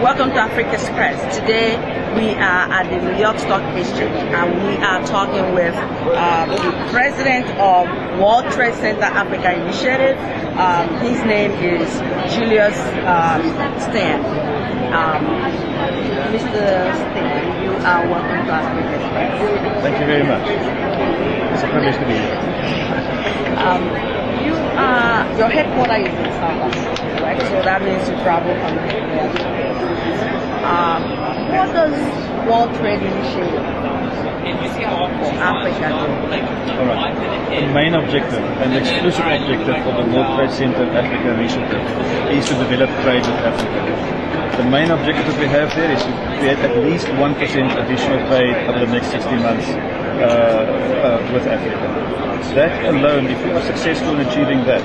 Welcome to Africa Express. Today we are at the New York Stock Exchange and we are talking with the president of World Trade Center Africa Initiative. His name is Julius Steyn. Mr. Steyn, you are welcome to Africa Express. Thank you very much. It's a privilege to be here. Your headquarters is in South Africa, right? So that means you travel from here. What does World Trade Initiative for Africa do? All right. The main objective and exclusive objective of the World Trade Center Africa Initiative is to develop trade with Africa. The main objective that we have there is to create at least 1% additional trade over the next 60 months with Africa. That alone, if we are successful in achieving that,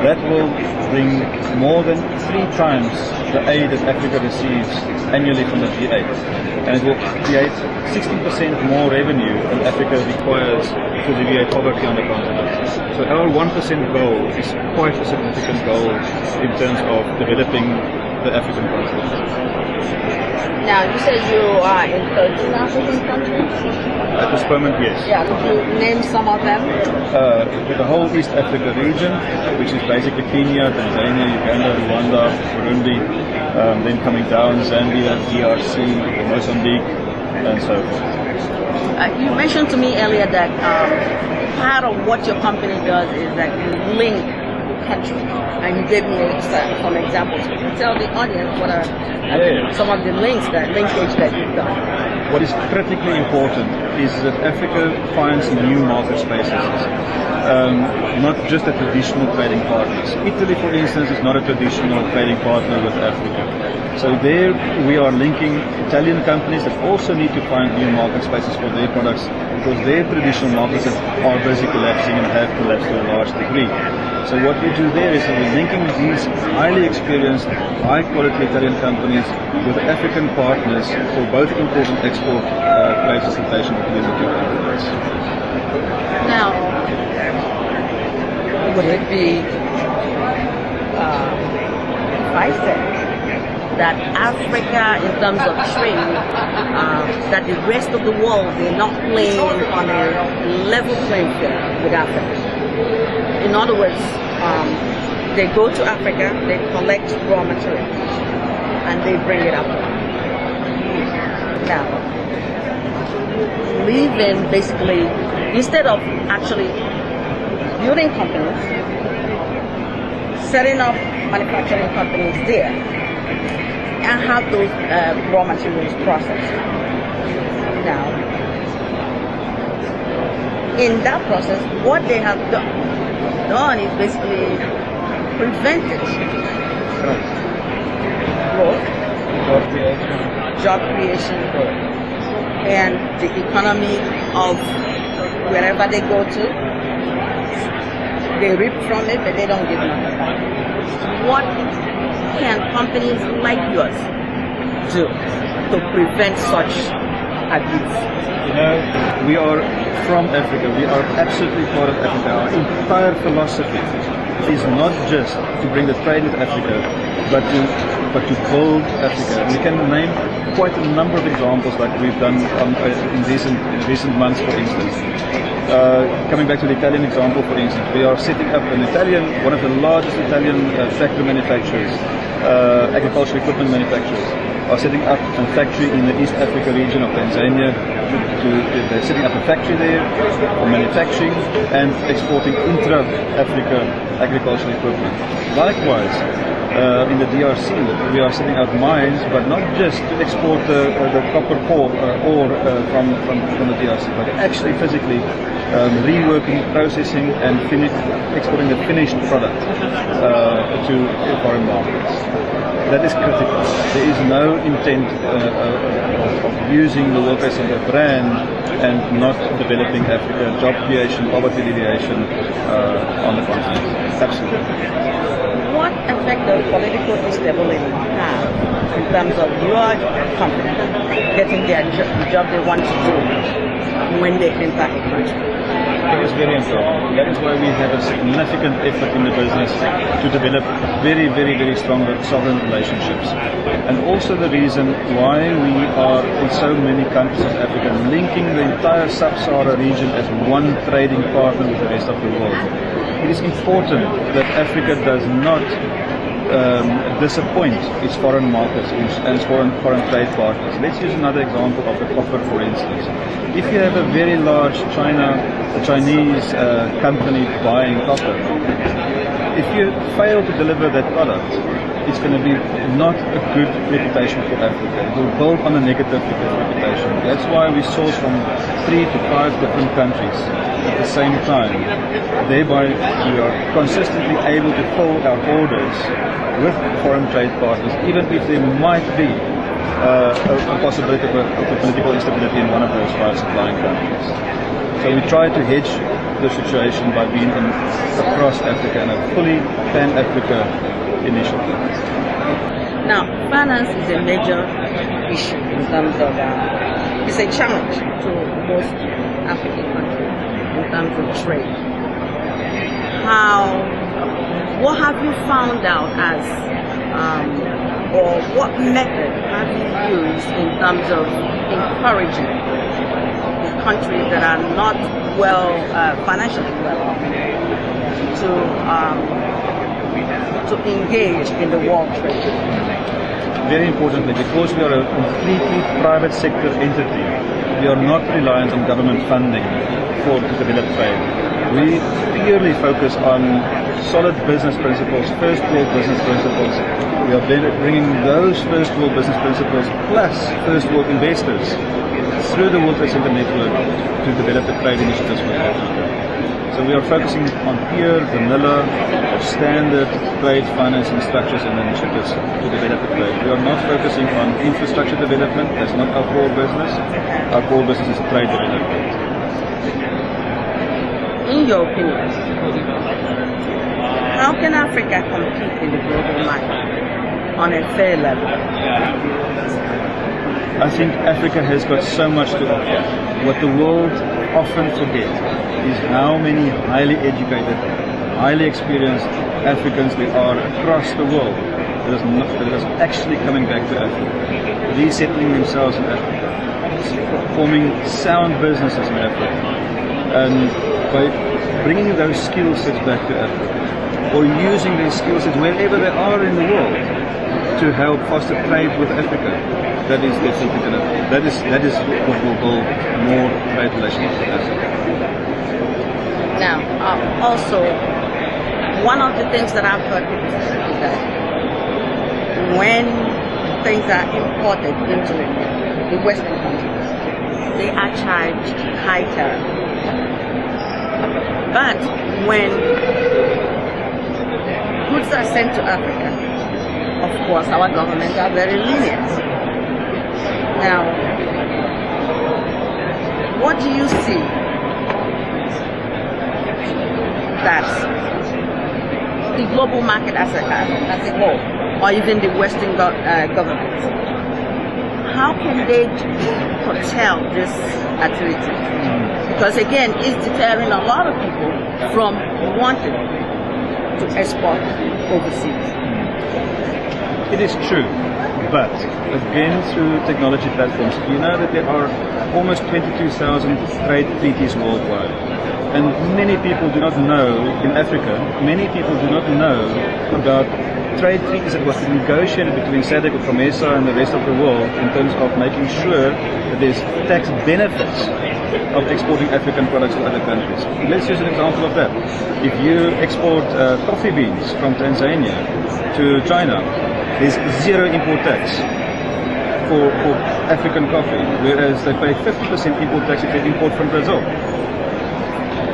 that will bring more than 3 times the aid that Africa receives annually from the G8. And it will create 60% more revenue than Africa requires to alleviate poverty on the continent. So our 1% goal is quite a significant goal in terms of developing the African continent. Now, you said you are in 13 African countries? At this moment, yes. Yeah, could you name some of them? With the whole East Africa region, which is basically Kenya, Tanzania, Uganda, Rwanda, Burundi, then coming down, Zambia, DRC, Mozambique, and so forth. You mentioned to me earlier that part of what your company does is that you link countries, and you gave me some examples. Could you tell the audience what are some of the linkage that you've done? What is critically important is that Africa finds new market spaces, not just a traditional trading partners. Italy, for instance, is not a traditional trading partner with Africa. So there we are linking Italian companies that also need to find new market spaces for their products because their traditional markets are busy collapsing and have collapsed to a large degree. So what we do there is that we're linking these highly experienced, high-quality Italian companies with African partners for both import and export trade facilitation between the two countries. Now, would it be, if I said that Africa, in terms of trade, that the rest of the world, they're not playing on a level playing field with Africa? In other words, they go to Africa, they collect raw materials, and they bring it up. Now, leaving basically, instead of actually building companies, setting up manufacturing companies there, and have those raw materials processed. Now, in that process, what they have done is basically prevented growth, job creation, and the economy of wherever they go to. They reap from it, but they don't give nothing back. What can companies like yours do to prevent such abuse? You know, we are from Africa. We are absolutely part of Africa. Our entire philosophy is not just to bring the trade with Africa, but to build Africa. We can name quite a number of examples like we've done in recent months, for instance. Coming back to the Italian example, for instance, we are setting up one of the largest Italian tractor manufacturers, agricultural equipment manufacturers, are setting up a factory in the East Africa region of Tanzania. They're setting up a factory there for manufacturing and exporting intra-Africa agricultural equipment. Likewise, in the DRC, we are setting up mines, but not just to export the copper ore from the DRC, but actually physically reworking, processing, and exporting the finished product to foreign markets. that is critical. There is no intent of using the World Trade Center brand and not developing Africa, job creation, poverty alleviation on the continent. Absolutely. What effect does political instability have in terms of your company getting the job they want to do when they enter a country? It is very important. That is why we have a significant effort in the business to develop very, very, very strong sovereign relationships. And also the reason why we are in so many countries of Africa, linking the entire sub-Sahara region as one trading partner with the rest of the world. It is important that Africa does not disappoint its foreign markets and foreign trade partners. Let's use another example of the copper, for instance. If you have a very large Chinese company buying copper, if you fail to deliver that product, it's going to be not a good reputation for Africa. It will build on a negative reputation. That's why we source from 3 to 5 different countries at the same time. Thereby, we are consistently able to fill our orders with foreign trade partners, even if there might be a possibility of a political instability in one of those 5 supplying countries. So we try to hedge the situation by being across Africa in a fully pan-Africa initiative. Now, finance is a major issue in terms of, it's a challenge to most African countries in terms of trade. What have you found out as, or what method have you used in terms of encouraging the countries that are not financially well off to engage in the world trade? Very importantly, because we are a completely private sector entity, we are not reliant on government funding to develop trade. We purely focus on solid business principles, first world business principles. We are bringing those first world business principles plus first world investors through the World Trade Center network to develop the trade initiatives for Africa. So we are focusing on pure, vanilla, standard trade financing structures and initiatives to develop the trade. We are not focusing on infrastructure development. That's not our core business. Our core business is trade development. In your opinion, how can Africa compete in the global market on a fair level? I think Africa has got so much to offer. What the world often forgets is how many highly educated, highly experienced Africans there are across the world that is actually coming back to Africa, resettling themselves in Africa, forming sound businesses in Africa, and by bringing those skill sets back to Africa, or using those skill sets wherever they are in the world to help foster trade with Africa. That is definitely going to, that is what will build more trade relationships with Africa. Now, also, one of the things that I've heard people say is that when things are imported into the Western countries, they are charged high tariff. But when goods are sent to Africa, of course, our governments are very lenient. Now, what do you see that the global market as a whole, or even the Western governments, how can they curtail this activity? Because again, it's deterring a lot of people from wanting to export overseas. It is true, but again through technology platforms, you know that there are almost 22,000 trade treaties worldwide. And many people do not know, in Africa, many people do not know about trade treaties that was negotiated between SADC or COMESA and the rest of the world in terms of making sure that there's tax benefits of exporting African products to other countries. Let's use an example of that. If you export coffee beans from Tanzania to China, there's zero import tax for African coffee, whereas they pay 50% import tax if they import from Brazil.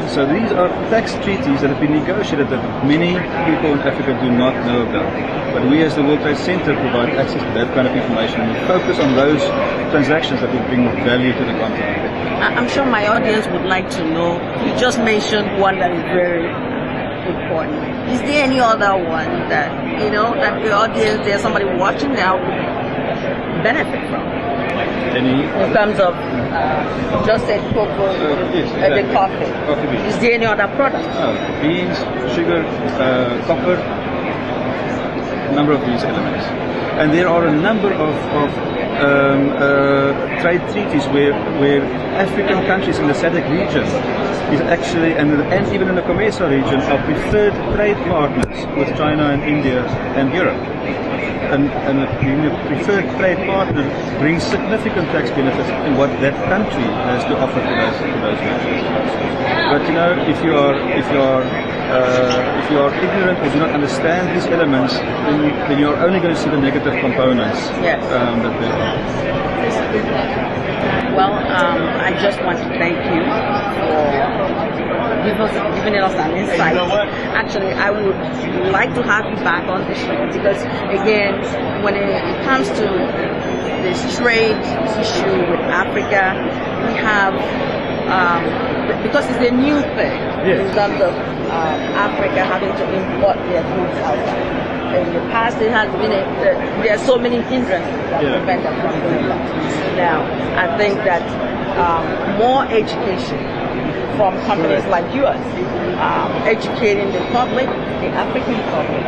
So these are tax treaties that have been negotiated that many people in Africa do not know about. But we as the World Trade Center provide access to that kind of information and we focus on those transactions that will bring value to the continent. I'm sure my audience would like to know, you just mentioned one that is very important. Is there any other one that, you know, that the audience, there's somebody watching now benefit from? In terms of, just said cocoa, yes, the coffee. Coffee beans. Is there any other product? Beans, sugar, copper, a number of these elements. And there are a number of trade treaties where African countries in the SADC region is actually, and even in the COMESA region, are preferred trade partners with China and India and Europe. And the preferred trade partner brings significant tax benefits in what that country has to offer to those countries. But you know, if you are ignorant or do not understand these elements, then you are only going to see the negative components. Yes. That there are. Well, I just want to thank you for giving us an insight. Actually, I would like to have you back on the show because, again, when it comes to this trade issue with Africa, we have, because it's a new thing in terms of Africa having to import their goods outside. In the past, it has been there are so many hindrances that prevent them from doing that. Now, I think that more education from companies like yours, educating the public, the African public,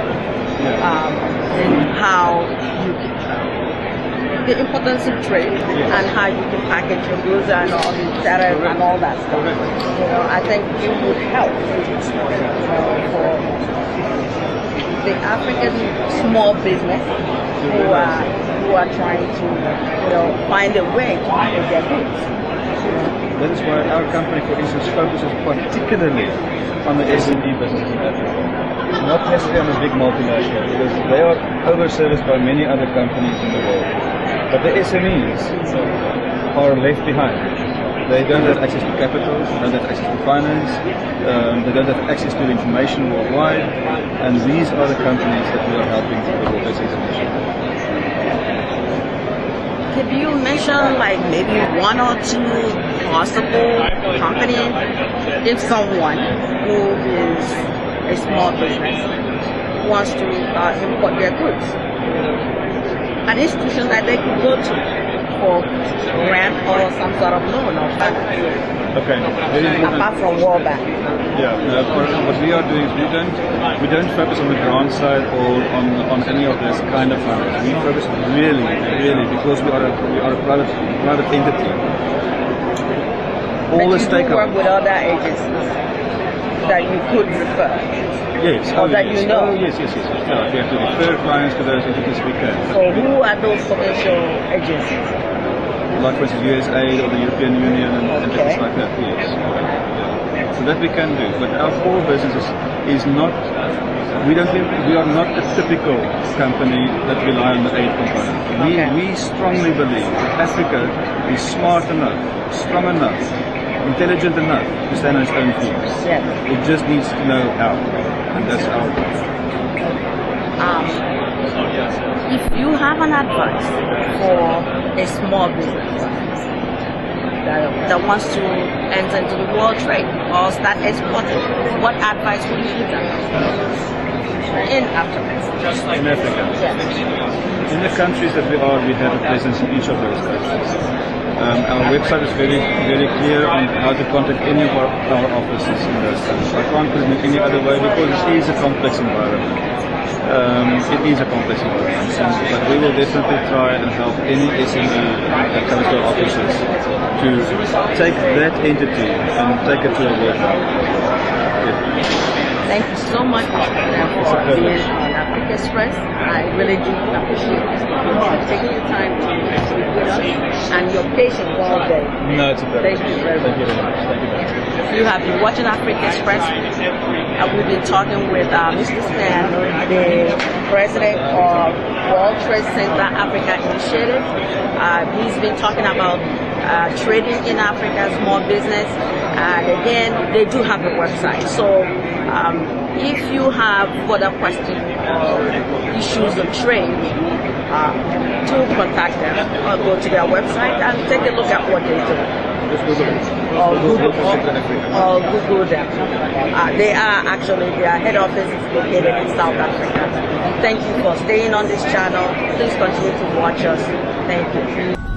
in how you the importance of trade and how you can package your goods and all the tariffs and all that stuff. You know, I think it would help for the African small business who are trying to, you know, find a way to package their goods. That is why our company, for instance, focuses particularly on the SME business in Africa. Not necessarily on the big multinational, because they are overserviced by many other companies in the world. But the SMEs are left behind. They don't have access to capital, they don't have access to finance, they don't have access to information worldwide, and these are the companies that we are helping through the World Trade Center initiative. Could you mention like maybe one or two possible companies, if someone who is a small business wants to import their goods, an institution that they could go to for grant or some sort of loan or finance? Okay. Apart from World Bank. Yeah. What we are doing is we don't focus on the grant side or on any of this kind of funding. We focus really because we are a private entity. All the stakeholders. Work with other agencies that you could refer. Yes. Or that you know. Oh, yes. Yeah, we have to refer clients to those entities we can. So who are those potential agencies? Like for instance USAID or the European Union and things like that, yes. Yeah. So that we can do. But our core business is not, we are not a typical company that rely on the aid component. We strongly believe that Africa is smart enough, strong enough, intelligent enough to stand on its own feet. Yes. It just needs to know how. And that's our goal. If you have an advice for a small business that wants to enter into the world trade or start exporting, what advice would you give them? In Africa. In Africa? Yes. In the countries that we are, we have a presence in each of those countries. Our website is very clear on how to contact any of our offices in those countries. I can't put it in any other way because it is a complex environment. It is a complex environment, but we will definitely try and help any SME that comes to our offices to take that entity and take it to a world market. Thank you so much for being on Africa Express. I really do appreciate you taking your time to speak with us and your patience all day. No, it's a pleasure. Thank you very much. Thank you very much. Thank you very much. You have been watching Africa Express. We've been talking with Mr. Steyn, the president of World Trade Center Africa Initiative. He's been talking about trading in Africa, small business. And again, they do have a website. So if you have further questions or issues choose to trade, to contact them or go to their website and take a look at what they do. Just Google it. Or Google, Africa. or Google them. Their head office is located in South Africa. Thank you for staying on this channel. Please continue to watch us. Thank you.